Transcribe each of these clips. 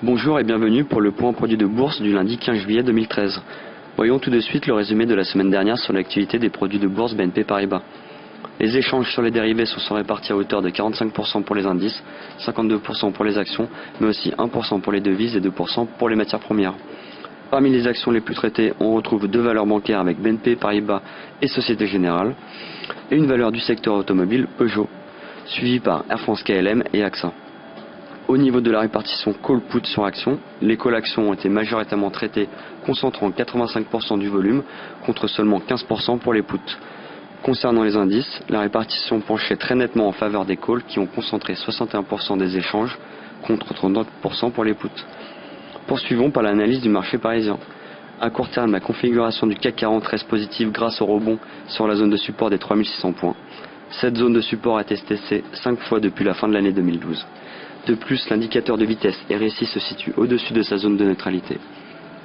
Bonjour et bienvenue pour le point produit de bourse du lundi 15 juillet 2013. Voyons tout de suite le résumé de la semaine dernière sur l'activité des produits de bourse BNP Paribas. Les échanges sur les dérivés se sont répartis à hauteur de 45% pour les indices, 52% pour les actions, mais aussi 1% pour les devises et 2% pour les matières premières. Parmi les actions les plus traitées, on retrouve deux valeurs bancaires avec BNP Paribas et Société Générale, et une valeur du secteur automobile Peugeot, suivie par Air France KLM et AXA. Au niveau de la répartition call-put sur action, les call actions ont été majoritairement traitées, concentrant 85% du volume, contre seulement 15% pour les puts. Concernant les indices, la répartition penchait très nettement en faveur des calls qui ont concentré 61% des échanges, contre 39% pour les puts. Poursuivons par l'analyse du marché parisien. À court terme, la configuration du CAC 40 reste positive grâce au rebond sur la zone de support des 3600 points. Cette zone de support a été testée 5 fois depuis la fin de l'année 2012. De plus, l'indicateur de vitesse RSI se situe au-dessus de sa zone de neutralité.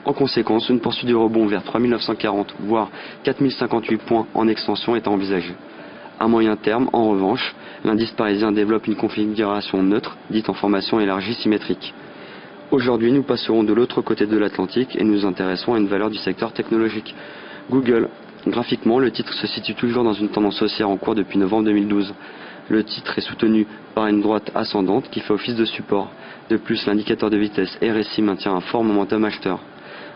En conséquence, une poursuite du rebond vers 3940 voire 4058 points en extension est envisagée. À moyen terme, en revanche, l'indice parisien développe une configuration neutre, dite en formation élargie symétrique. Aujourd'hui, nous passerons de l'autre côté de l'Atlantique et nous intéressons à une valeur du secteur technologique. Google. Graphiquement, le titre se situe toujours dans une tendance haussière en cours depuis novembre 2012. Le titre est soutenu par une droite ascendante qui fait office de support. De plus, l'indicateur de vitesse RSI maintient un fort momentum acheteur.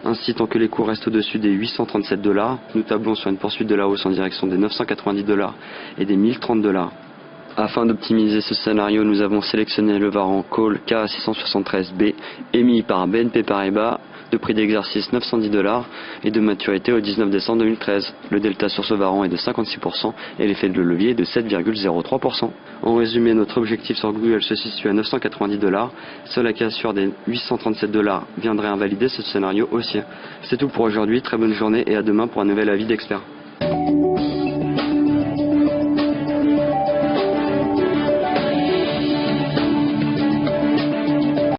Ainsi, tant que les cours restent au-dessus des 837 $, nous tablons sur une poursuite de la hausse en direction des 990 $ et des 1030 $. Afin d'optimiser ce scénario, nous avons sélectionné le varan Call K673B émis par BNP Paribas de prix d'exercice 910 $ et de maturité au 19 décembre 2013. Le delta sur ce varan est de 56% et l'effet de levier est de 7,03%. En résumé, notre objectif sur Google se situe à 990 $. Seule la cassure des 837 $ viendrait invalider ce scénario haussier. C'est tout pour aujourd'hui, très bonne journée et à demain pour un nouvel avis d'expert.